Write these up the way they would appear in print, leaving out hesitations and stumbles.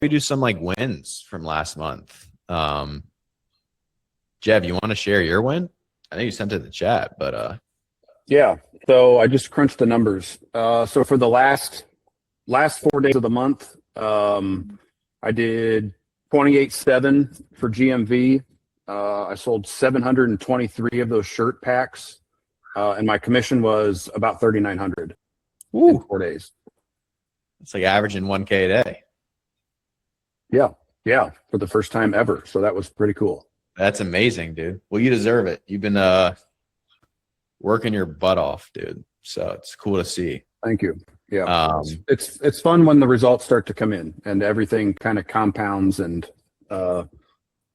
we do some like wins from last month. Jeff, you want to share your win? I know you sent it in the chat, but yeah. So I just crunched the numbers. So for the last 4 days of the month, I did 28.7 for GMV. I sold 723 of those shirt packs, and my commission was about 3,900 in 4 days. It's like averaging 1K a day. Yeah, for the first time ever. So that was pretty cool. That's amazing, dude. Well, you deserve it. You've been working your butt off, dude. So it's cool to see. Thank you. Yeah, it's fun when the results start to come in and everything kind of compounds, and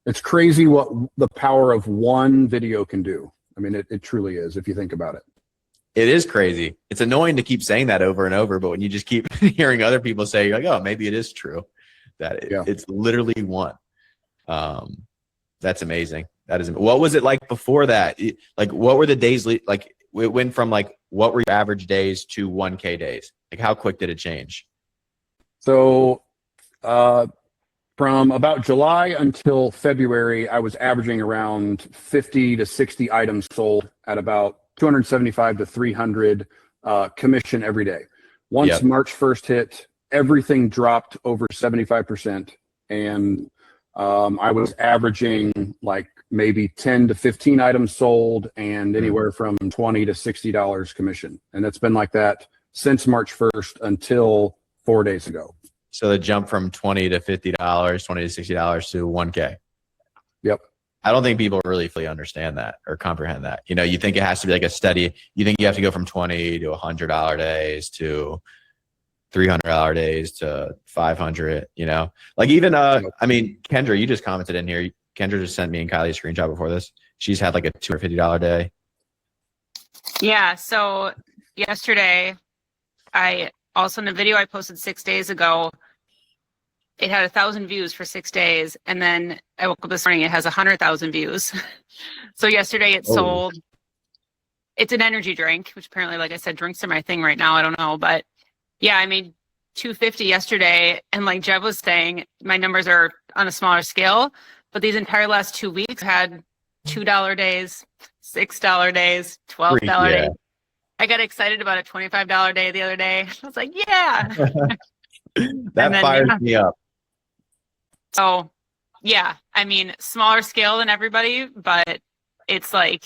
it's crazy what the power of one video can do. I mean, it truly is if you think about it. It is crazy. It's annoying to keep saying that over and over, but when you just keep hearing other people say, you're like, oh, maybe it is true that it's literally one. That's amazing. That is. What was it like before that? Like, what were the days? Like, it went from like, what were your average days to 1K days? Like, how quick did it change? So, from about July until February, I was averaging around 50 to 60 items sold at about 275 to 300 commission every day. Once March 1st hit, everything dropped over 75%, and I was averaging like maybe 10 to 15 items sold and anywhere from $20 to $60 commission. And it's been like that since March 1st until 4 days ago. So the jump from $20 to $50, $20 to $60 to 1K. Yep. I don't think people really fully understand that or comprehend that. You know, you think it has to be like a steady, you think you have to go from $20 to $100 days to $300 days to 500, you know, like even, I mean, Kendra, you just commented in here. Kendra just sent me and Kylie a screenshot before this. She's had like a $250 day. Yeah. So yesterday, I also in the video I posted 6 days ago, it had 1,000 views for 6 days. And then I woke up this morning, it has 100,000 views. So yesterday it sold, it's an energy drink, which apparently, like I said, drinks are my thing right now. I don't know, but yeah, I made 250 yesterday. And like Jeb was saying, my numbers are on a smaller scale, but these entire last 2 weeks had $2 days, $6 days, $12 days. I got excited about a $25 day the other day. I was like, yeah. That fires me up. So yeah, I mean, smaller scale than everybody, but it's like,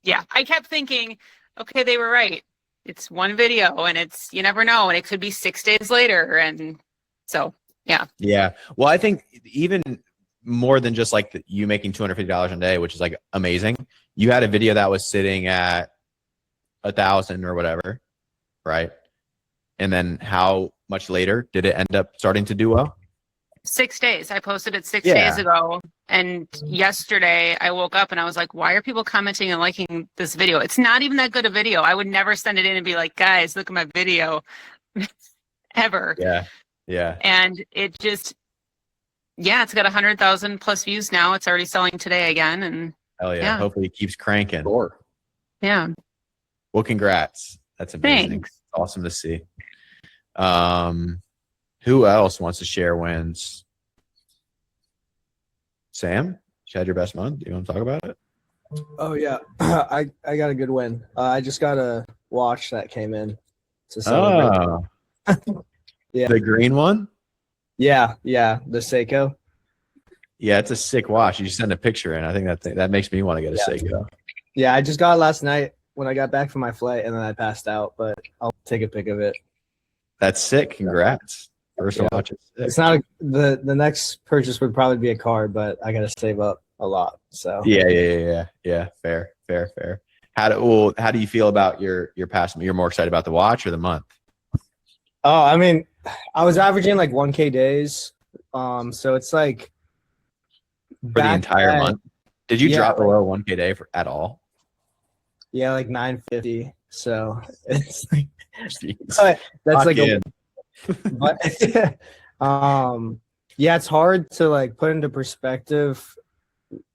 yeah, I kept thinking, okay, they were right. It's one video and it's, you never know. And it could be 6 days later. And so, yeah. Yeah. Well, I think even more than just like you making $250 a day, which is like amazing. You had a video that was sitting at 1,000 or whatever, right? And then how much later did it end up starting to do well? 6 days. I posted it 6 days ago. And yesterday I woke up and I was like, why are people commenting and liking this video? It's not even that good a video. I would never send it in and be like, guys, look at my video. Ever. Yeah. Yeah. And it just, yeah, it's got 100,000 plus views now. It's already selling today again. And hell yeah. Hopefully it keeps cranking. Sure. Yeah. Well, congrats. That's amazing. Thanks. It's awesome to see. Who else wants to share wins? Sam, you had your best month. Do you want to talk about it? Oh yeah, I got a good win. I just got a watch that came in to celebrate. Yeah, the green one. Yeah, the Seiko. Yeah, it's a sick watch. You just send a picture in. I think that makes me want to get a Seiko. Yeah, I just got it last night when I got back from my flight, and then I passed out. But I'll take a pic of it. That's sick. Congrats. First watch is sick. It's not the next purchase would probably be a car, but I got to save up a lot. So yeah. Fair. How do you feel about your past? You're more excited about the watch or the month? Oh, I mean, I was averaging like 1K days. So it's like for the entire month. Did you drop below 1K day at all? Yeah, like 950. So it's like that's like but yeah, it's hard to like put into perspective,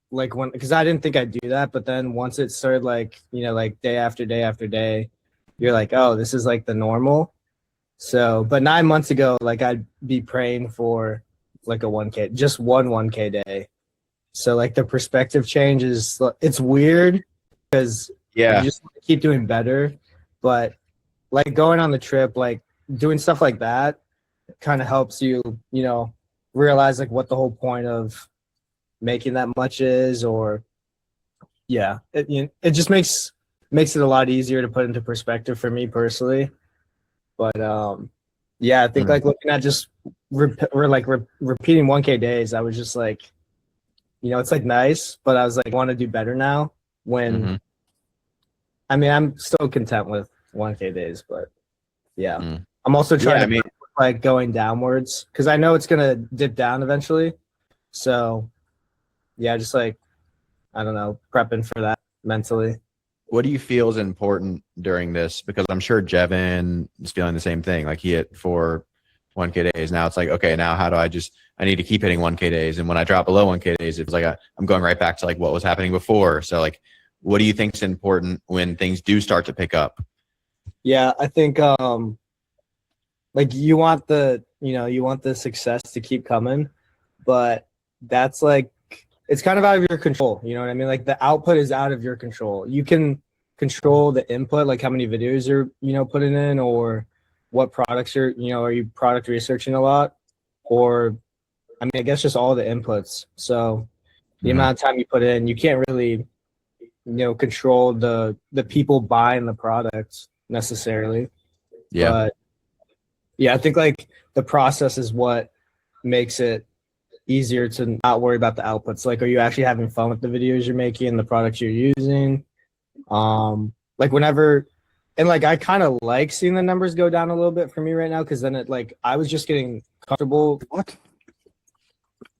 like because I didn't think I'd do that, but then once it started, like, you know, like day after day after day, you're like, oh, this is like the normal. So, but 9 months ago, like I'd be praying for like a 1K, just one 1K day. So like the perspective change is, it's weird because you just keep doing better. But like going on the trip, like doing stuff like that kind of helps you, you know, realize like what the whole point of making that much is, or it just makes it a lot easier to put into perspective for me personally. But I think like looking at just repeating 1K days, I was just like, you know, it's like nice, but I was like, want to do better now. When I mean, I'm still content with 1K days, but I'm also trying to like going downwards because I know it's gonna dip down eventually. So just like, I don't know, prepping for that mentally. What do you feel is important during this? Because I'm sure Jevin is feeling the same thing. Like he hit 4 1K days. Now it's like, okay, now how do I need to keep hitting 1K days. And when I drop below 1K days, it's like I'm going right back to like what was happening before. So like, what do you think is important when things do start to pick up? Yeah, I think like you want the success to keep coming, but that's like, it's kind of out of your control. You know what I mean? Like the output is out of your control. You can control the input, like how many videos you're, you know, putting in, or what products you're, you know, are you product researching a lot? Or, I mean, I guess just all the inputs. So the amount of time you put in, you can't really, you know, control the people buying the products necessarily. Yeah. But I think like the process is what makes it easier to not worry about the outputs. Like, are you actually having fun with the videos you're making, the products you're using? Like whenever, and like I kind of like seeing the numbers go down a little bit for me right now, because then it, like, I was just getting comfortable. What?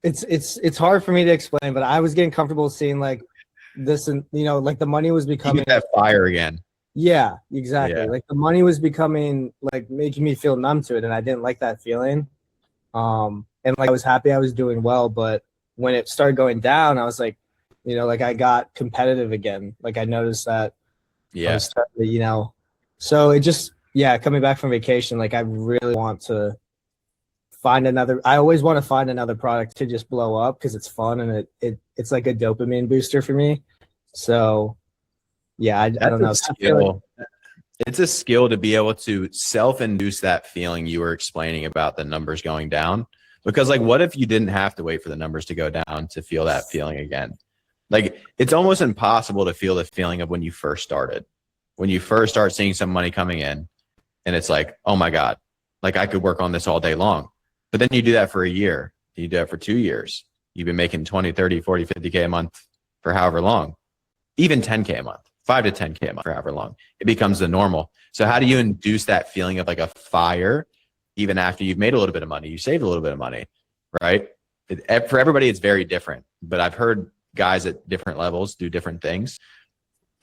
It's hard for me to explain, but I was getting comfortable seeing like this, and you know, like the money was becoming that fire again. Yeah, exactly. Yeah. Like the money was becoming like making me feel numb to it, and I didn't like that feeling. And like I was happy I was doing well, but when it started going down, I was like, you know, like I got competitive again. Like I noticed that I was starting to, you know, so it just, coming back from vacation, like I really want to I always want to find another product to just blow up because it's fun and it's like a dopamine booster for me. So I don't know. It's a skill to be able to self-induce that feeling you were explaining about the numbers going down. Because like, what if you didn't have to wait for the numbers to go down to feel that feeling again? Like, it's almost impossible to feel the feeling of when you first started. When you first start seeing some money coming in and it's like, oh my God, like I could work on this all day long. But then you do that for a year. You do that for 2 years. You've been making 20, 30, 40, 50K a month for however long, even 10K a month, 5 to 10K a month for however long. It becomes the normal. So how do you induce that feeling of like a fire even after you've made a little bit of money, you saved a little bit of money, right? For everybody, it's very different. But I've heard guys at different levels do different things.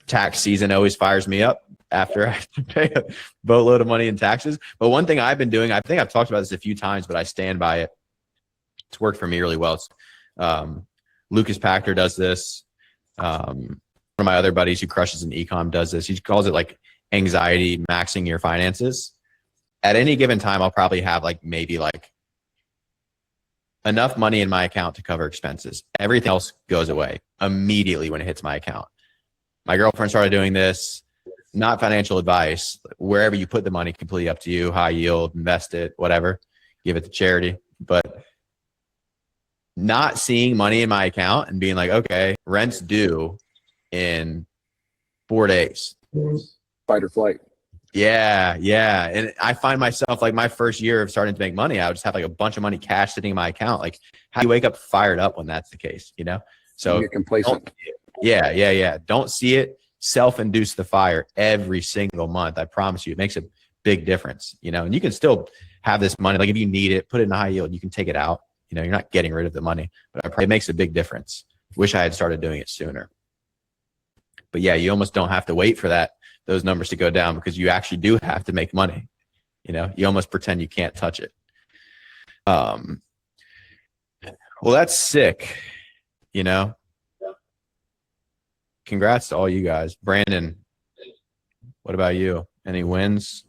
Tax season always fires me up after I have to pay a boatload of money in taxes. But one thing I've been doing, I think I've talked about this a few times, but I stand by it. It's worked for me really well. It's, Lucas Pachter does this. One of my other buddies who crushes in ecom does this. He calls it like anxiety maxing your finances. At any given time, I'll probably have like maybe like enough money in my account to cover expenses. Everything else goes away immediately when it hits my account. My girlfriend started doing this, not financial advice. Wherever you put the money, completely up to you, high yield, invest it, whatever, give it to charity. But not seeing money in my account and being like, okay, rent's due in 4 days. Fight or flight. Yeah. And I find myself like my first year of starting to make money, I would just have like a bunch of money cash sitting in my account. Like, how do you wake up fired up when that's the case, you know? So you get complacent. Yeah. Don't see it. Self-induce the fire every single month. I promise you, it makes a big difference, you know, and you can still have this money. Like if you need it, put it in a high yield, you can take it out. You know, you're not getting rid of the money, but it makes a big difference. Wish I had started doing it sooner. But yeah, you almost don't have to wait for those numbers to go down because you actually do have to make money. You know, you almost pretend you can't touch it. Well, that's sick. You know, congrats to all you guys. Brandon, what about you? Any wins?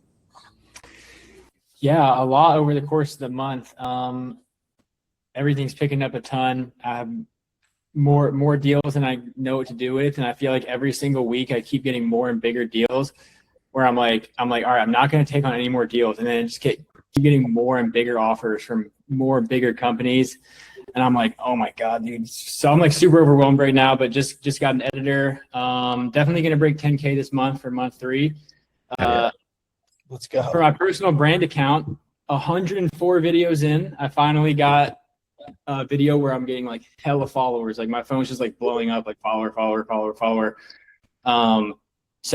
Yeah, a lot over the course of the month. Everything's picking up a ton. I have more deals than I know what to do with, and I feel like every single week I keep getting more and bigger deals. Where I'm like, all right, I'm not going to take on any more deals, and then keep getting more and bigger offers from more bigger companies, and I'm like, oh my god, dude! So I'm like super overwhelmed right now, but just got an editor. Definitely going to break 10K this month for month 3. Let's go. For my personal brand account, 104 videos in, I finally got a video where I'm getting like hella followers. Like my phone's just like blowing up, like follower. So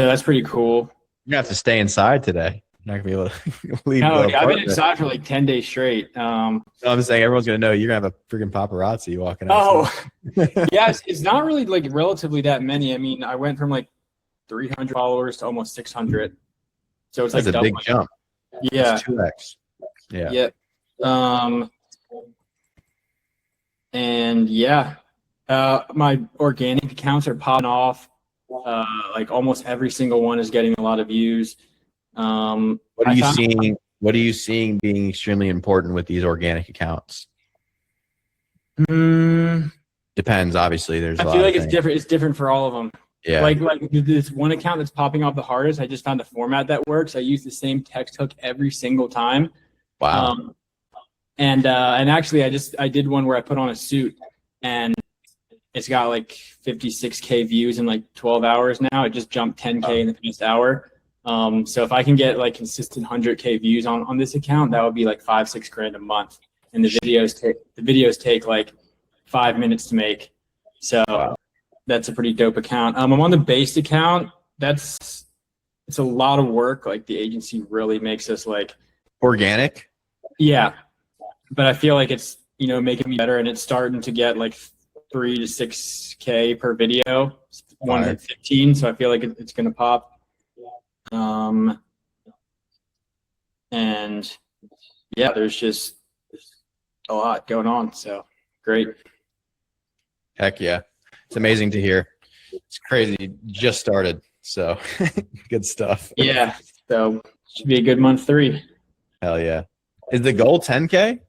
that's pretty cool. You're gonna have to stay inside today. You're not gonna be able to leave. No, I've been inside for like 10 days straight. I'm saying everyone's gonna know you're gonna have a freaking paparazzi walking out. Oh, yeah, it's not really like relatively that many. I mean, I went from like 300 followers to almost 600. So it's That's like a big jump. Yeah. That's 2x. Yeah. Yep. And yeah, my organic accounts are popping off. Like almost every single one is getting a lot of views. What are you seeing? What are you seeing being extremely important with these organic accounts? Depends, obviously. There's. I feel like it's different. It's different for all of them. Yeah. Like this one account that's popping off the hardest. I just found a format that works. I use the same text hook every single time. Wow. And actually, I did one where I put on a suit, and it's got like 56K views in like 12 hours now. It just jumped 10K in the past hour. So if I can get like consistent 100K views on this account, that would be like $5-6 grand a month. And the videos take like 5 minutes to make. So that's a pretty dope account. I'm on the based account. It's a lot of work. Like the agency really makes us like organic. Yeah. But I feel like it's, making me better, and it's starting to get like 3 to 6K per video. One hit 15, so I feel like it's gonna pop. And yeah, there's just a lot going on. So great. Heck yeah. It's amazing to hear. It's crazy. Just started. So good stuff. Yeah. So should be a good month 3. Hell yeah. Is the goal 10K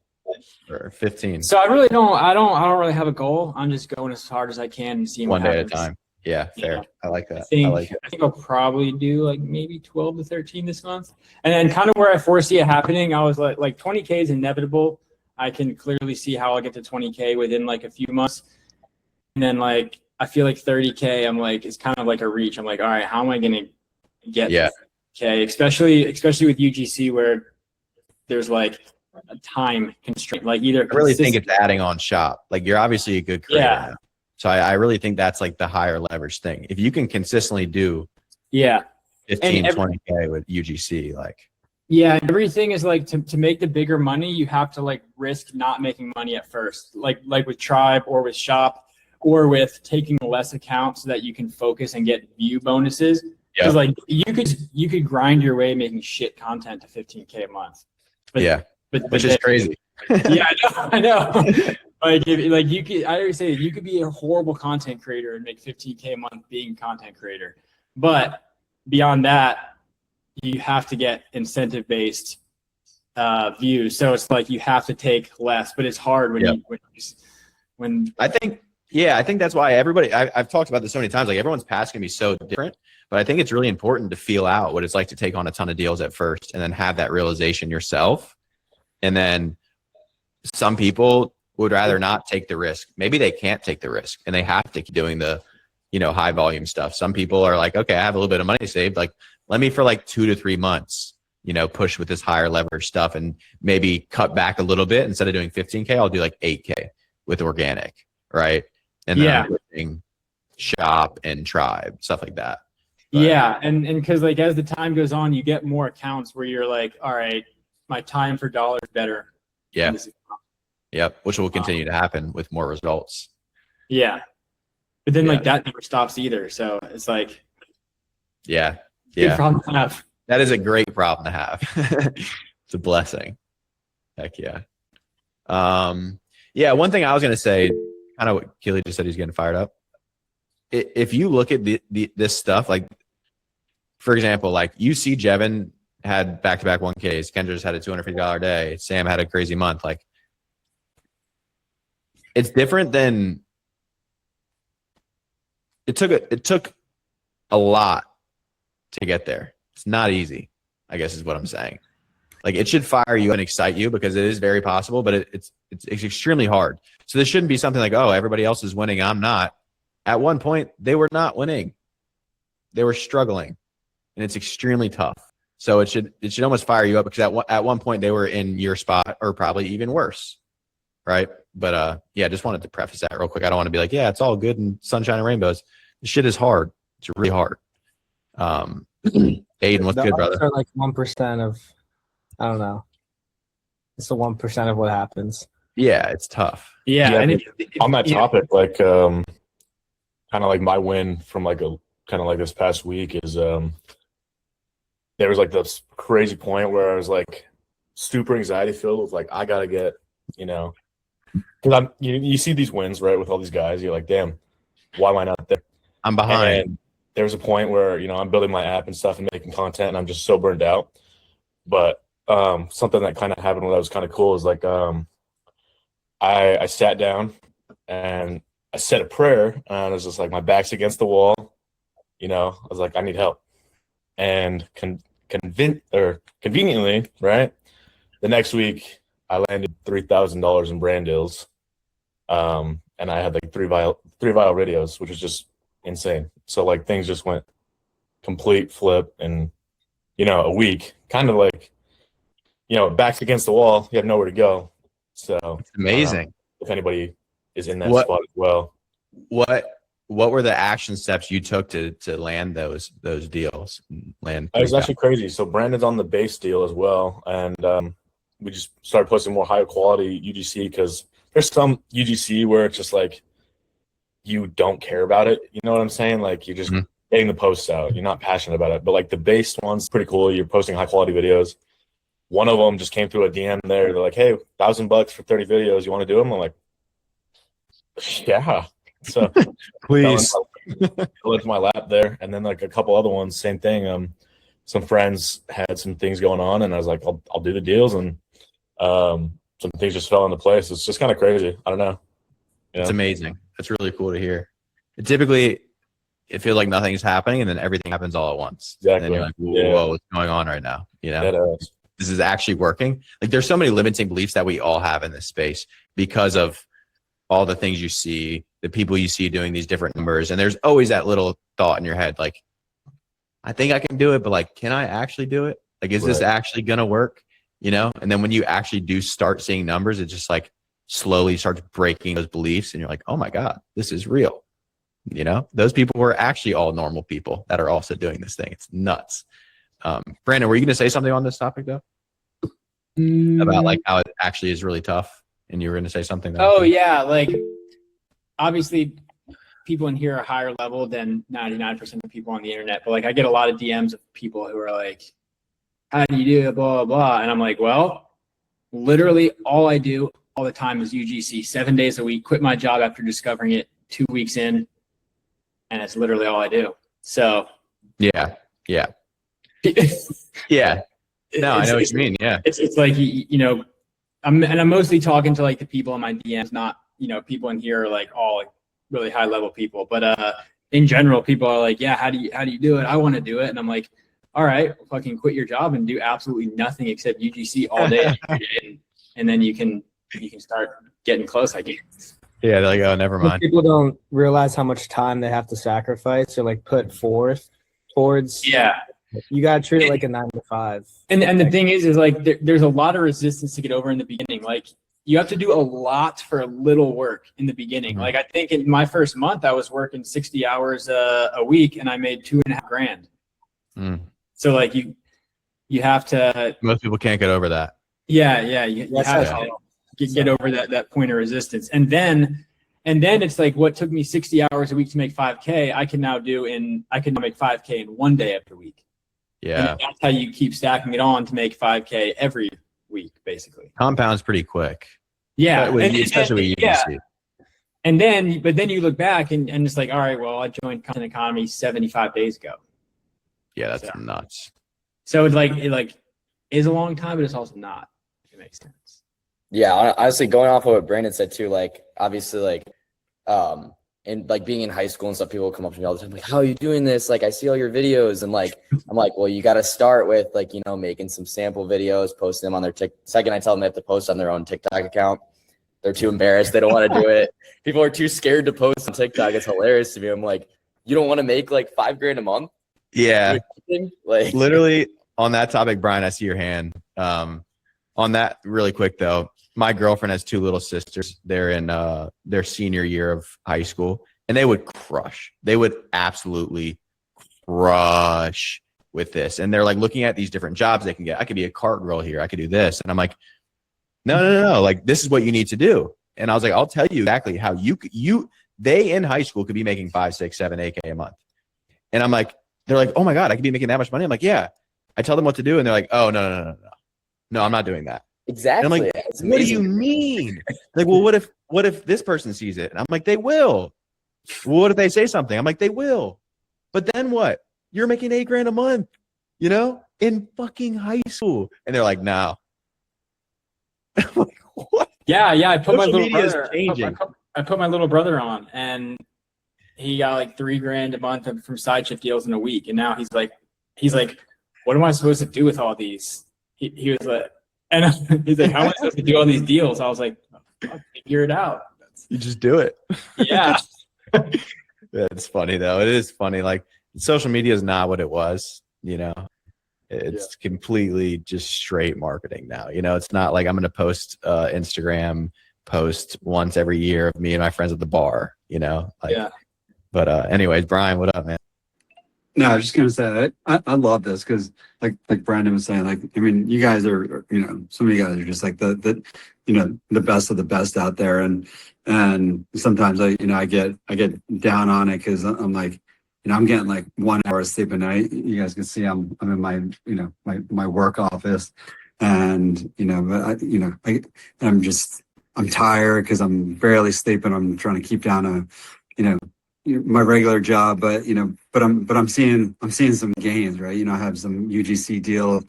or 15? So I don't really have a goal. I'm just going as hard as I can and seeing one what day happens. at a time. Yeah, fair. Yeah. I like that. I think I'll probably do like maybe 12 to 13 this month. And then kind of where I foresee it happening, I was like 20K is inevitable. I can clearly see how I'll get to 20K within like a few months. And then like I feel like 30K, I'm like, it's kind of like a reach. I'm like, all right, how am I gonna get to 30K? Especially with UGC where there's like a time constraint. Like either I really think it's adding on shop. Like you're obviously a good creator. Yeah. Now. So I really think that's like the higher leverage thing. If you can consistently do 15, 20K with UGC, like. Yeah, everything is like to make the bigger money, you have to like risk not making money at first. Like with Tribe or with Shop or with taking less accounts so that you can focus and get view bonuses. Because like you could grind your way making shit content to 15K a month. But which is crazy. Yeah, I know. I always say you could be a horrible content creator and make 15K a month being a content creator. But beyond that, you have to get incentive-based views. So it's like you have to take less, but it's hard when I think that's why everybody, I've talked about this so many times, like everyone's path's gonna be so different, but I think it's really important to feel out what it's like to take on a ton of deals at first and then have that realization yourself. And then some people would rather not take the risk. Maybe they can't take the risk and they have to keep doing the, high volume stuff. Some people are like, okay, I have a little bit of money saved. Like, let me for like 2 to 3 months, push with this higher leverage stuff and maybe cut back a little bit. Instead of doing 15K, I'll do like 8K with organic. Right. And then I'm doing Shop and Tribe, stuff like that. But, yeah. And cause like, as the time goes on, you get more accounts where you're like, all right, my time for dollar is better. Yeah. Yep. Which will continue to happen with more results. Yeah. But then like that never stops either. So it's like, good problem to have. That is a great problem to have. It's a blessing. Heck yeah. One thing I was going to say, kind of what Keely just said, he's getting fired up. If you look at this stuff, like, for example, like you see Jevin had back-to-back 1Ks. Kendra's had a $250 day. Sam had a crazy month. Like, it's different than it took a lot to get there. It's not easy, I guess is what I'm saying. Like, it should fire you and excite you because it is very possible, but it's extremely hard. So this shouldn't be something like, oh, everybody else is winning, I'm not. At one point, they were not winning. They were struggling, and it's extremely tough. So it should almost fire you up because at one point they were in your spot or probably even worse, right? But yeah, just wanted to preface that real quick. I don't want to be like, yeah, it's all good and sunshine and rainbows. This shit is hard. It's really hard. Aiden, what's good, brother? Are like 1% of, I don't know. It's the 1% of what happens. Yeah, it's tough. Yeah, and on that topic, like kind of like my win from like a kind of like this past week is there was like this crazy point where I was like super anxiety filled with like, I gotta get, because you see these wins, right, with all these guys, you're like, damn, why am I not there? I'm behind. And there was a point where I'm building my app and stuff and making content, and I'm just so burned out. But something that kind of happened that was kind of cool is like I sat down and I said a prayer, and I was just like, my back's against the wall. I was like, I need help. And conveniently, right, the next week I landed $3,000 in brand deals, and I had like three viral videos, which was just insane. So like things just went complete flip in a week, kind of like back's against the wall, you have nowhere to go. So it's amazing. If anybody is in that spot as well. What were the action steps you took to land those deals? It was actually crazy. So Brandon's on the base deal as well, and we just started posting more higher quality UGC because there's some UGC where it's just like you don't care about it. You know what I'm saying? Like you're just getting the posts out. You're not passionate about it. But like the base one's pretty cool. You're posting high quality videos. One of them just came through a DM there. They're like, hey, $1,000 for 30 videos. You want to do them? I'm like, yeah. So please fell into my lap there. And then like a couple other ones, same thing. Some friends had some things going on, and I was like, I'll do the deals, and some things just fell into place. It's just kind of crazy. I don't know. It's amazing. That's really cool to hear. Typically, it feels like nothing's happening, and then everything happens all at once. Exactly. And then you're like, whoa, what's going on right now? This is actually working. Like there's so many limiting beliefs that we all have in this space because of all the things you see, the people you see doing these different numbers. And there's always that little thought in your head, like, I think I can do it, but like, can I actually do it? Like, is this actually going to work? And then when you actually do start seeing numbers, it just like slowly starts breaking those beliefs. And you're like, oh my God, this is real. Those people were actually all normal people that are also doing this thing. It's nuts. Brandon, were you going to say something on this topic though? About like how it actually is really tough, and you were going to say something. Yeah, like obviously people in here are higher level than 99% of people on the internet, but like I get a lot of DMs of people who are like, how do you do it, blah, blah, blah. And I'm like, well, literally all I do all the time is UGC 7 days a week, quit my job after discovering it 2 weeks in, and it's literally all I do. So yeah. No, I know what you mean. Yeah. It's like, I'm mostly talking to like the people in my DMs, not, people in here are like all like really high level people, but in general, people are like, yeah, how do you do it? I want to do it. And I'm like, all right, fucking quit your job and do absolutely nothing except UGC all day. And then you can start getting close, I guess. Yeah. They're like, oh, never mind. People don't realize how much time they have to sacrifice or like put forth towards. Yeah. You got to treat it like a 9 to 5. And the thing is like, there's a lot of resistance to get over in the beginning. Like you have to do a lot for a little work in the beginning. Mm-hmm. Like I think in my first month, I was working 60 hours a week, and I made $2,500. Mm. So like you have to. Most people can't get over that. Yeah. You have to get over that point of resistance. And then it's like what took me 60 hours a week to make 5K, I can now make 5K in 1 day of the week. Yeah. And that's how you keep stacking it on to make 5K every week, basically. Compounds pretty quick. Yeah. Especially with UGC. But then you look back and it's like, all right, well, I joined Content Economy 75 days ago. Yeah, that's nuts. So it is a long time, but it's also not. If it makes sense. Yeah, honestly, going off of what Brandon said too, like obviously, like and like being in high school and stuff, people come up to me all the time, like, how are you doing this? Like, I see all your videos, and like, I'm like, well, you got to start with like, you know, making some sample videos, posting them on their second I tell them they have to post on their own TikTok account, they're too embarrassed. They don't want to do it. People are too scared to post on TikTok. It's hilarious to me. I'm like, you don't want to make like $5,000 a month? Yeah. Like Literally on that topic, Brian, I see your hand. On that really quick though, my girlfriend has 2 little sisters. They're in their senior year of high school, and they would crush. They would absolutely crush with this. And they're like looking at these different jobs they can get. I could be a cart girl here. I could do this. And I'm like, no. Like, this is what you need to do. And I was like, I'll tell you exactly how they in high school could be making 5, 6, 7, 8K a month. And I'm like, they're like, oh my God, I could be making that much money. I'm like, yeah. I tell them what to do. And they're like, oh, no, I'm not doing that. Exactly. And I'm like, what do you mean? Like, well, what if this person sees it? And I'm like, they will. Well, what if they say something? I'm like, they will. But then what? You're making $8,000 a month, you know, in fucking high school. And they're like, no. I'm like, what? Yeah. I put my Social little media is brother. changing. I put my little brother on, and he got like $3,000 a month from side shift deals in a week. And now he's like, what am I supposed to do with all these? He was like, and he's like, how am I supposed to do all these deals? I was like, I'll figure it out. You just do it. Yeah. It's funny though. It is funny. Like, social media is not what it was, you know. It's completely just straight marketing now. You know, it's not like I'm going to post Instagram post once every year of me and my friends at the bar, you know. Like, yeah. But anyways, Brian, what up, man? No, I was just gonna say I love this because like Brandon was saying, like, I mean, you guys are, you know, some of you guys are just like the you know, the best of the best out there, and sometimes I get down on it because I'm like, you know, I'm getting like 1 hour of sleep a night. You guys can see I'm in my, you know, my work office, and you know, I'm tired because I'm barely sleeping. I'm trying to keep down my regular job, but I'm seeing some gains, right? You know, I have some UGC deal.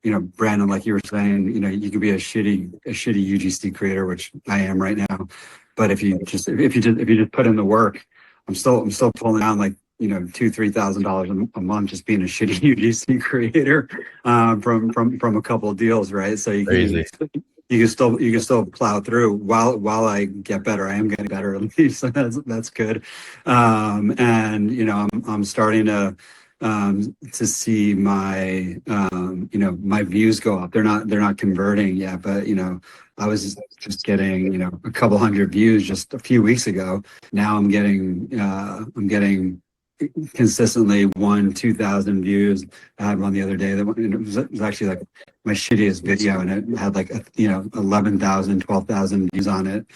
You know, Brandon, like you were saying, you know, you could be a shitty UGC creator, which I am right now. But if you just put in the work, I'm still pulling down like, you know, $2,000-3,000 a month just being a shitty UGC creator from a couple of deals, right? So you can still plow through while I get better. I am getting better at least, so that's good. And you know, I'm starting to see my my views go up. They're not converting yet, but you know, I was just getting, you know, a couple hundred views just a few weeks ago. Now I'm getting consistently 1,000-2,000 views. I had one the other day that it was actually like my shittiest video, and it had like 11,000, 12,000 views on it.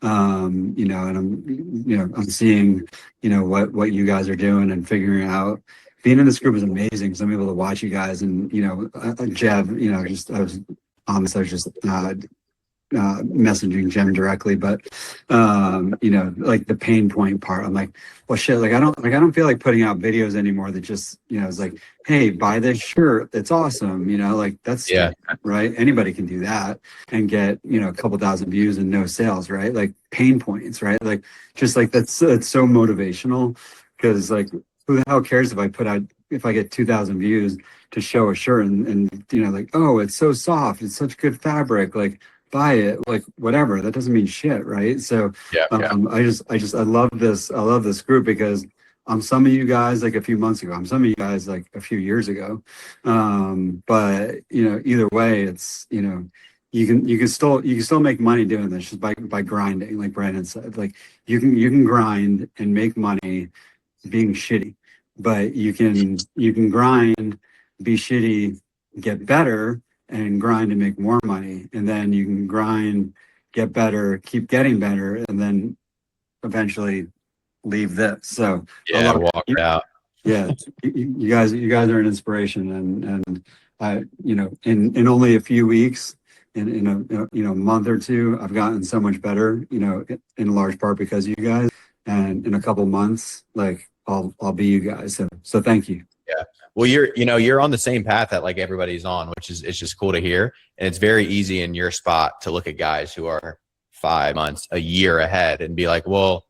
You know, and I'm seeing, you know, what you guys are doing and figuring out. Being in this group is amazing because I'm able to watch you guys, and you know, Jeff, you know, I was just messaging Jem directly, but you know, like the pain point part, I'm like, well, shit, like I don't feel like putting out videos anymore that just, you know, it's like, hey, buy this shirt, it's awesome, you know, like that's right. Anybody can do that and get, you know, a couple thousand views and no sales, right? Like pain points, right? Like just like it's so motivational because like who the hell cares if I get 2,000 views to show a shirt and you know, like, oh, it's so soft, it's such good fabric, like buy it, like whatever. That doesn't mean shit, right? So I love this group because I'm some of you guys like a few months ago, I'm some of you guys like a few years ago. But you know, either way, it's, you know, you can still make money doing this just by grinding, like Brandon said. Like you can grind and make money being shitty, but you can grind, be shitty, get better, and grind and make more money, and then you can grind, get better, keep getting better, and then eventually leave this. So walk it out. Yeah, you guys are an inspiration, and I, you know, in only a few weeks, in a month or two, I've gotten so much better, you know, in large part because of you guys, and in a couple months, like I'll be you guys. So thank you. Yeah. Well, you're on the same path that like everybody's on, which is, it's just cool to hear. And it's very easy in your spot to look at guys who are 5 months, a year ahead and be like, well,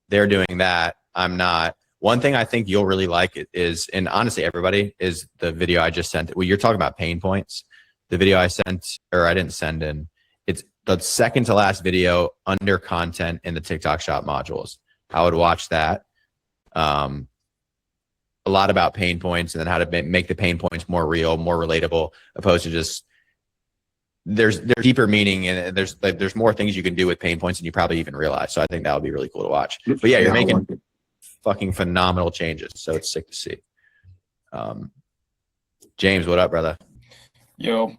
they're doing that, I'm not. One thing I think you'll really like it is, and honestly, everybody, is the video I just sent. Well, you're talking about pain points. The video I sent, or I didn't send in, it's the second to last video under content in the TikTok shop modules. I would watch that. A lot about pain points and then how to make the pain points more real, more relatable, opposed to just there's deeper meaning and there's more things you can do with pain points than you probably even realize. So I think that would be really cool to watch. But yeah, you're making fucking phenomenal changes. So it's sick to see. James, what up, brother? Yo,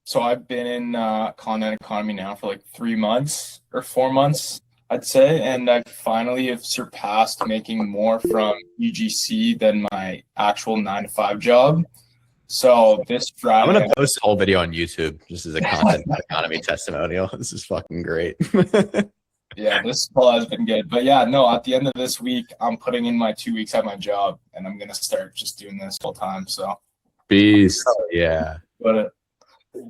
so I've been in content economy now for like 3 months or 4 months, I'd say, and I finally have surpassed making more from UGC than my actual 9-to-5 job. So this Friday, I'm gonna post the whole video on YouTube just as a content economy testimonial. This is fucking great. Yeah, this call has been good. But yeah, no, at the end of this week, I'm putting in my 2 weeks at my job, and I'm gonna start just doing this full time. So, beast. Yeah. But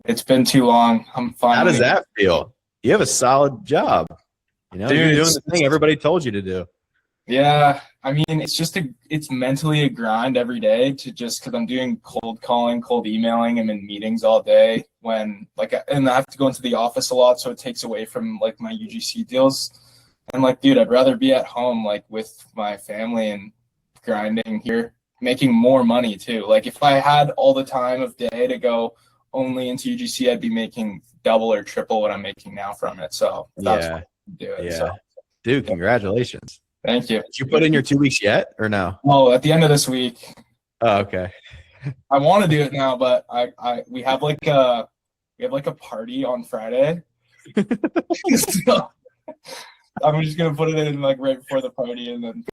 it's been too long. I'm finally. How does that feel? You have a solid job. You know, Dude, you're doing the thing everybody told you to do. Yeah, I mean, it's mentally a grind every day to just, because I'm doing cold calling, cold emailing. I'm in meetings all day and I have to go into the office a lot, so it takes away from like my UGC deals. And like, dude, I'd rather be at home like with my family and grinding here, making more money too. Like if I had all the time of day to go only into UGC, I'd be making double or triple what I'm making now from it. So that's what I'm doing. Yeah. So. Dude, congratulations. Thank you. Did you put in your 2 weeks yet or no? Oh, at the end of this week. Oh, okay. I want to do it now, but we have like a party on Friday. So I'm just gonna put it in like right before the party and then.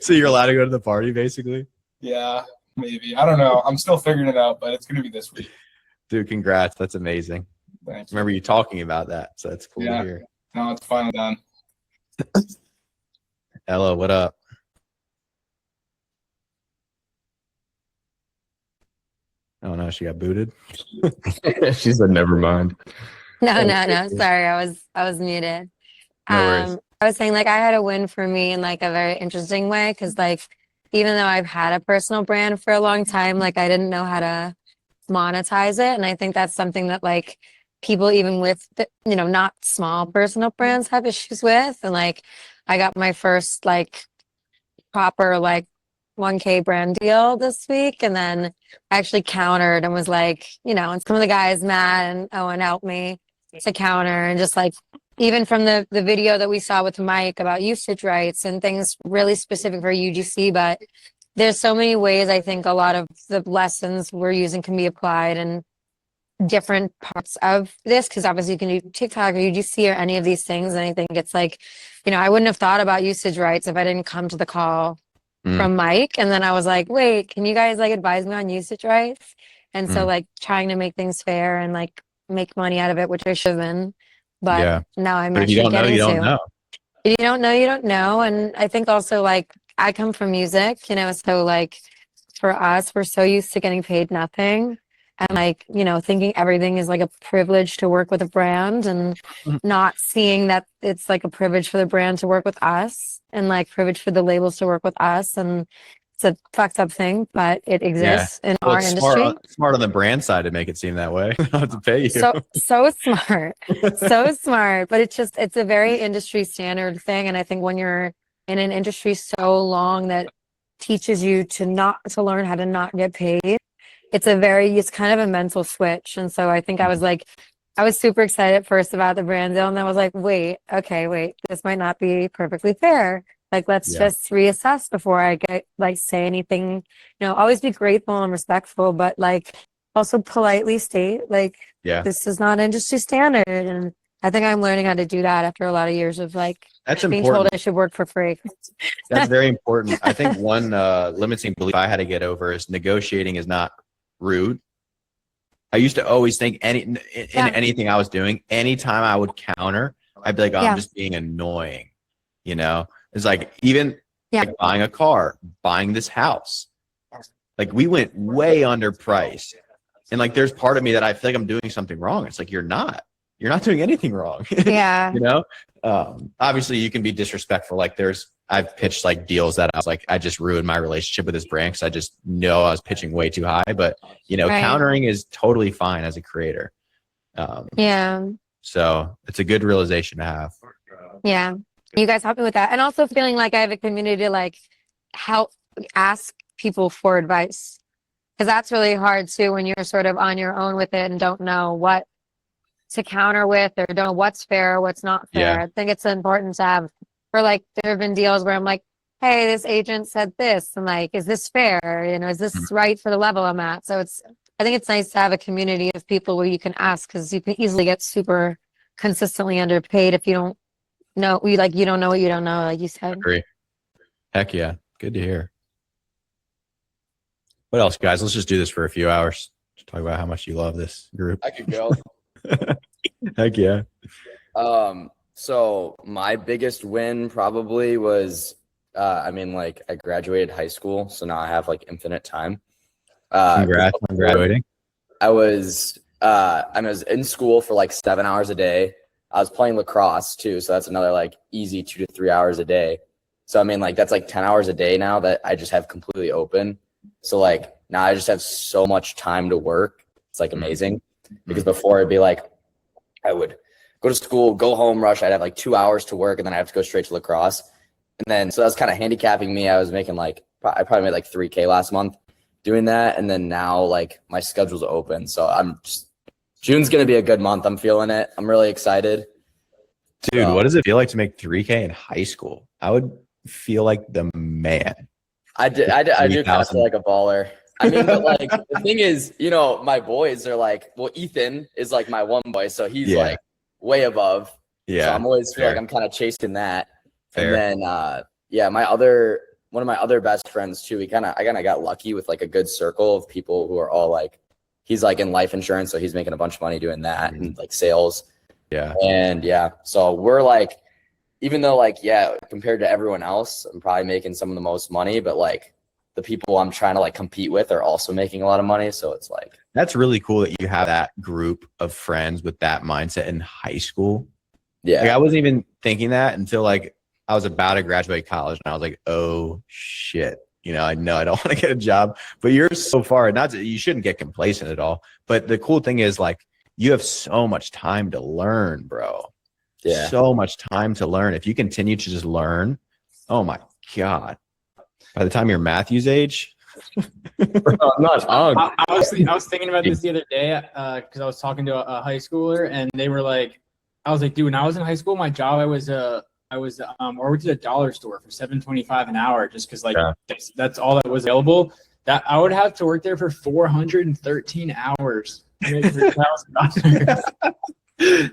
So you're allowed to go to the party, basically? Yeah, maybe. I don't know. I'm still figuring it out, but it's gonna be this week. Dude, congrats. That's amazing. Thanks. Remember you talking about that, so that's cool to hear. No, it's finally done. Ella, what up? Oh no, she got booted. She said, "Never mind." No. Sorry, I was muted. No worries. I was saying like I had a win for me in like a very interesting way because like even though I've had a personal brand for a long time, like I didn't know how to monetize it, and I think that's something that like people even with not small personal brands have issues with. And like I got my first like proper like 1K brand deal this week, and then I actually countered and was like, and some of the guys, Matt and Owen, helped me to counter, and just like even from the video that we saw with Mike about usage rights and things really specific for UGC, but there's so many ways I think a lot of the lessons we're using can be applied in different parts of this, because obviously you can do TikTok or UGC or any of these things, and I think it's like, I wouldn't have thought about usage rights if I didn't come to the call from Mike, and then I was like, wait, can you guys like advise me on usage rights? And so like trying to make things fair and like make money out of it, which I should have been, but now I'm but actually getting you don't to. know. If you don't know, you don't know. And I think also like I come from music, so like for us, we're so used to getting paid nothing. And like, thinking everything is like a privilege to work with a brand, and not seeing that it's like a privilege for the brand to work with us, and like privilege for the labels to work with us. And it's a fucked up thing, but it exists in our industry. Smart on the brand side to make it seem that way. Not to pay you. So smart. So smart. But it's a very industry standard thing. And I think when you're in an industry so long that teaches you to learn how to not get paid, it's kind of a mental switch. And so I think I was super excited at first about the brand deal, and then I was like, wait, this might not be perfectly fair. Like, let's just reassess before I say anything, always be grateful and respectful, but like also politely state this is not industry standard. And I think I'm learning how to do that after a lot of years of like being told I should work for free. That's very important. I think one limiting belief I had to get over is negotiating is not rude. I used to always think in anything I was doing, anytime I would counter, I'd be like, I'm just being annoying. It's like, even Yeah. Like buying a car, buying this house. Like we went way underpriced. And like there's part of me that I feel like I'm doing something wrong. It's like you're not doing anything wrong. Yeah. You know? Obviously you can be disrespectful. Like I've pitched like deals that I was like, I just ruined my relationship with this brand because I just know I was pitching way too high. But Right. countering is totally fine as a creator. Yeah. So it's a good realization to have. Yeah. You guys help me with that. And also feeling like I have a community to like help ask people for advice. Because that's really hard too when you're sort of on your own with it and don't know what to counter with or don't know what's fair, what's not fair. Yeah. I think it's important to have, for like, there have been deals where I'm like, hey, this agent said this, and like, is this fair? Is this right for the level I'm at? So I think it's nice to have a community of people where you can ask, because you can easily get super consistently underpaid if you don't know, you don't know what you don't know, like you said. Agree. Heck yeah. Good to hear. What else, guys? Let's just do this for a few hours. Just talk about how much you love this group. I could go. Heck yeah. So my biggest win probably was, I graduated high school, so now I have like infinite time. Congrats on graduating. I was in school for like 7 hours a day. I was playing lacrosse too, so that's another like easy 2 to 3 hours a day. So that's like 10 hours a day now that I just have completely open. So like now I just have so much time to work. It's like amazing. Because before it'd be like I would go to school, go home, rush. I'd have like 2 hours to work, and then I have to go straight to lacrosse. And then so that's kind of handicapping me. I was making I probably made like $3,000 last month doing that, and then now like my schedule's open. So June's gonna be a good month. I'm feeling it. I'm really excited. Dude, what does it feel like to make $3,000 in high school? I would feel like the man. I do kind of feel like a baller. I mean, but like the thing is, my boys are like, well, Ethan is like my one boy, so he's like way above. Yeah. So I'm always feel like I'm kind of chasing that. Fair. And then one of my other best friends too, I kind of got lucky with like a good circle of people who are all like, he's like in life insurance, so he's making a bunch of money doing that and like sales. Yeah. And so we're like, even though like, compared to everyone else, I'm probably making some of the most money, but like the people I'm trying to like compete with are also making a lot of money. So it's like, that's really cool that you have that group of friends with that mindset in high school. Yeah. Like, I wasn't even thinking that until like I was about to graduate college, and I was like, oh shit. I know I don't want to get a job, but you're so far, you shouldn't get complacent at all. But the cool thing is like, you have so much time to learn, bro. Yeah. So much time to learn. If you continue to just learn, oh my God. By the time you're Matthew's age, Bro, I'm not on. I was thinking about this the other day because I was talking to a high schooler, and they were like, I was like, dude, when I was in high school, my job, I worked at a dollar store for $7.25 an hour, just because that's all that was available. That I would have to work there for 413 hours to make $3,000.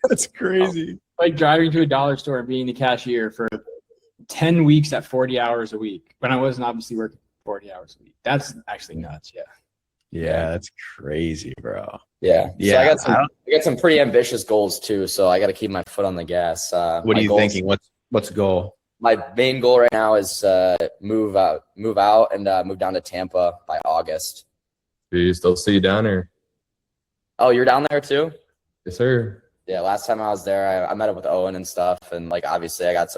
That's crazy. Like driving to a dollar store and being the cashier for 10 weeks at 40 hours a week when I wasn't obviously working 40 hours a week. That's actually nuts. Yeah, that's crazy, bro. Yeah. So I got some pretty ambitious goals too. So I got to keep my foot on the gas. What are you thinking? What's the goal? My main goal right now is move out and move down to Tampa by August. Do you still see you down there? Oh, you're down there too? Yes, sir. Yeah, last time I was there, I met up with Owen and stuff, and like obviously I got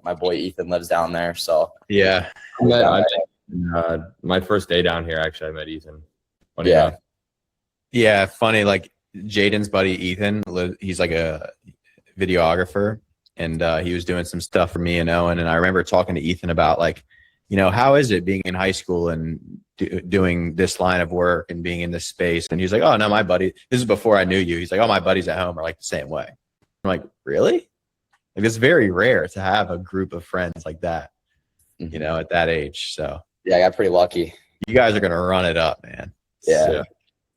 my boy Ethan lives down there, so yeah. My first day down here, actually, I met Ethan. Funny enough. Yeah, funny. Like Jaden's buddy Ethan, he's like a videographer, and he was doing some stuff for me and Owen, and I remember talking to Ethan about like, how is it being in high school and doing this line of work and being in this space? And he was like, oh no, my buddy, this is before I knew you. He's like, oh, my buddies at home are like the same way. I'm like, really? Like, it's very rare to have a group of friends like that, at that age. So yeah, I got pretty lucky. You guys are going to run it up, man. Yeah.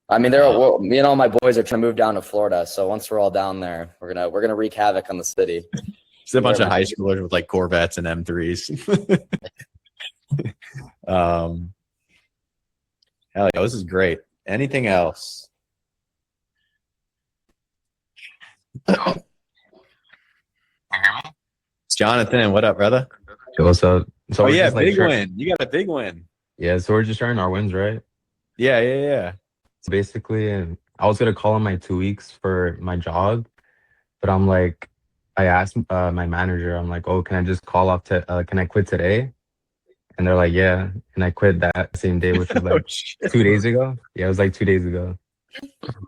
I mean, me and all my boys are trying to move down to Florida. So once we're all down there, we're gonna wreak havoc on the city. It's a bunch of high schoolers with like Corvettes and M3s. Hell yeah, this is great. Anything else? Jonathan, what up, brother? What's up? So Oh we're yeah, just like big win. You got a big win. Yeah, so we're just sharing our wins, right? Yeah. So basically, I was gonna call in my 2 weeks for my jog, but I'm like, I asked my manager, I'm like, oh, can I just call off can I quit today? And they're like, yeah. And I quit that same day, which was Oh, like shit. 2 days ago. Yeah, it was like 2 days ago.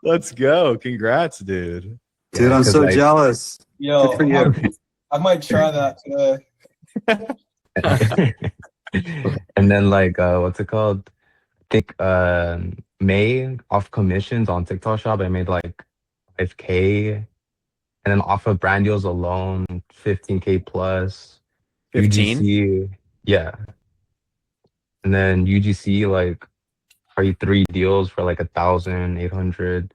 Let's go. Congrats, dude. Dude, Yeah, I'm 'cause, so like, jealous. Yo, Good for you. I might try that today. and then like what's it called? I think May off commissions on TikTok shop, I made like 5K. And then off of brand deals alone, 15K plus. 15? UGC, yeah. And then UGC like probably 3 deals for like 1,800.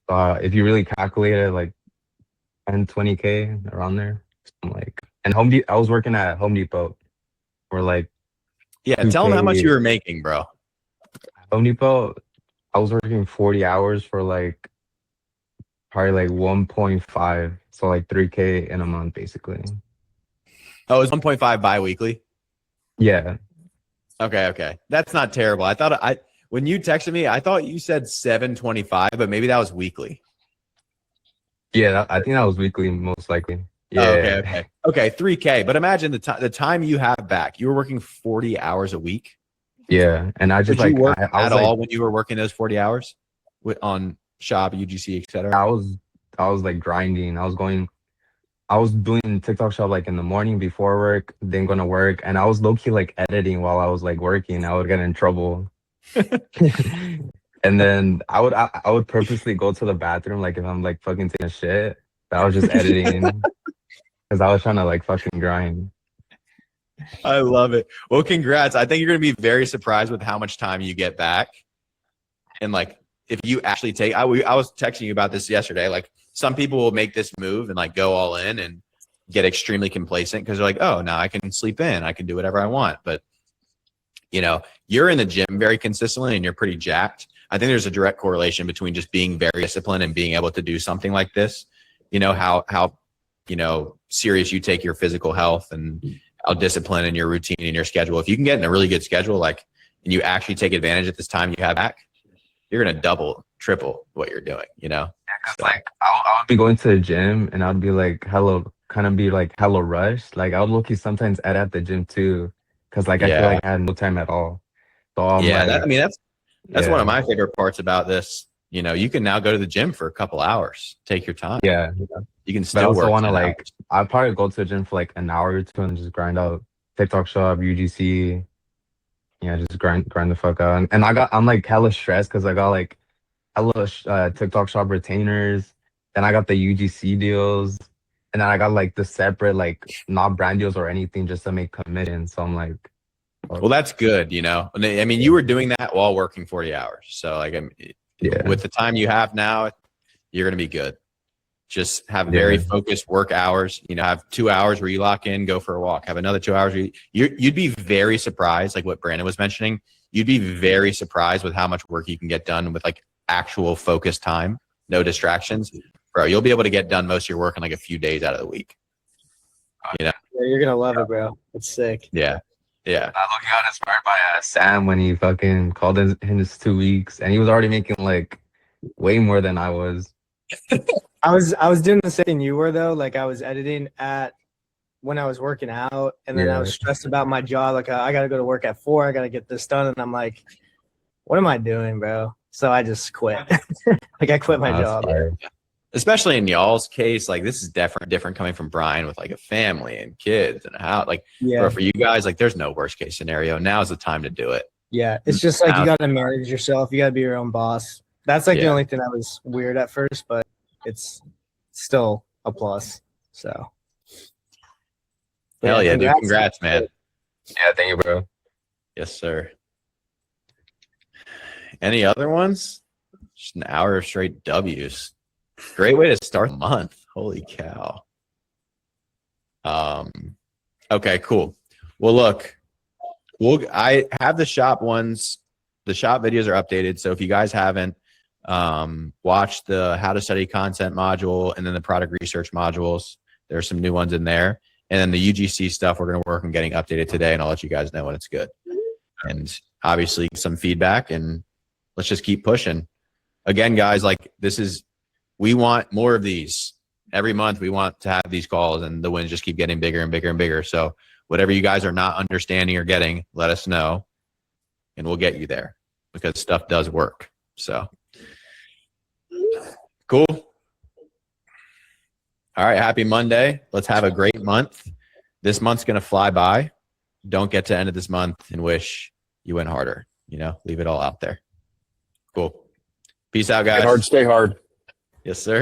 If you really calculate it, like 10, 20K around there. I'm like, and I was working at Home Depot for like Yeah, tell them how much you were making, bro. Home Depot, I was working 40 hours for like probably like 1.5. So like 3K in a month, basically. Oh, it was 1.5 bi-weekly? Yeah. Okay. That's not terrible. I thought when you texted me, I thought you said 725, but maybe that was weekly. Yeah, I think that was weekly, most likely. Yeah. Okay, 3K. But imagine the time you have back. You were working 40 hours a week. Yeah, and I just Did you like work I at was like, all when you were working those 40 hours on shop, UGC, etc.? I was like grinding. I was doing TikTok shop like in the morning before work, then going to work, and I was low key like editing while I was like working. I would get in trouble. And then I would purposely go to the bathroom like if I'm like fucking taking a shit. But I was just editing because I was trying to like fucking grind. I love it. Well, congrats. I think you're going to be very surprised with how much time you get back. And like, if you actually take, I was texting you about this yesterday. Like, some people will make this move and like go all in and get extremely complacent because they're like, oh, now I can sleep in. I can do whatever I want. But, you know, you're in the gym very consistently and you're pretty jacked. I think there's a direct correlation between just being very disciplined and being able to do something like this. You know, how you know, serious you take your physical health and how disciplined in your routine and your schedule. If you can get in a really good schedule, like, and you actually take advantage at this time you have back, you're going to double, triple what you're doing, you know? Cause like I would be going to the gym and I'd be like hella rushed. Like I would look sometimes at the gym too. Cause like I feel like I had no time at all. So I'm that's one of my favorite parts about this. You know, you can now go to the gym for a couple hours, take your time. Yeah. You can But I still also work. want to like, I'd probably go to the gym for like an hour or two and just grind out TikTok shop, UGC. Yeah, just grind the fuck out. And I'm like hella stressed because I got like hella TikTok shop retainers. Then I got the UGC deals. And then I got like the separate, like not brand deals or anything just to make commitments. So I'm like, well, that's good, you know? I mean, you were doing that while working 40 hours. So like, with the time you have now, you're going to be good. Just have very focused work hours, you know, have 2 hours where you lock in, go for a walk, have another 2 hours. You'd be very surprised, like what Brandon was mentioning, you'd be very surprised with how much work you can get done with like actual focused time, no distractions. Bro, you'll be able to get done most of your work in like a few days out of the week. You know? Yeah, you're going to love it, bro. It's sick. Yeah. I got inspired by Sam when he fucking called in his 2 weeks, and he was already making like way more than I was. I was doing the same thing you were though. Like I was editing when I was working out, and then I was stressed about my job. Like I got to go to work at 4. I got to get this done, and I'm like, what am I doing, bro? So I just quit. Like I quit my job. Especially in y'all's case, like this is different coming from Brian with like a family and kids and a house. Like, bro, for you guys, like there's no worst case scenario. Now is the time to do it. Yeah, it's just like you got to manage yourself. You got to be your own boss. That's like the only thing that was weird at first, but it's still a plus. So, hell yeah, dude! Congrats, man. Yeah, thank you, bro. Yes, sir. Any other ones? Just an hour of straight W's. Great way to start the month. Holy cow. Okay, cool. Well, look, I have the shop ones. The shop videos are updated. So if you guys haven't watched the how to study content module and then the product research modules, there's some new ones in there. And then the UGC stuff, we're going to work on getting updated today, and I'll let you guys know when it's good. And obviously some feedback, and let's just keep pushing. Again, guys, like we want more of these. Every month we want to have these calls, and the wins just keep getting bigger and bigger and bigger. So whatever you guys are not understanding or getting, let us know, and we'll get you there, because stuff does work. So cool. All right. Happy Monday. Let's have a great month. This month's going to fly by. Don't get to the end of this month and wish you went harder. Leave it all out there. Cool. Peace out, guys. Stay hard. Yes, sir.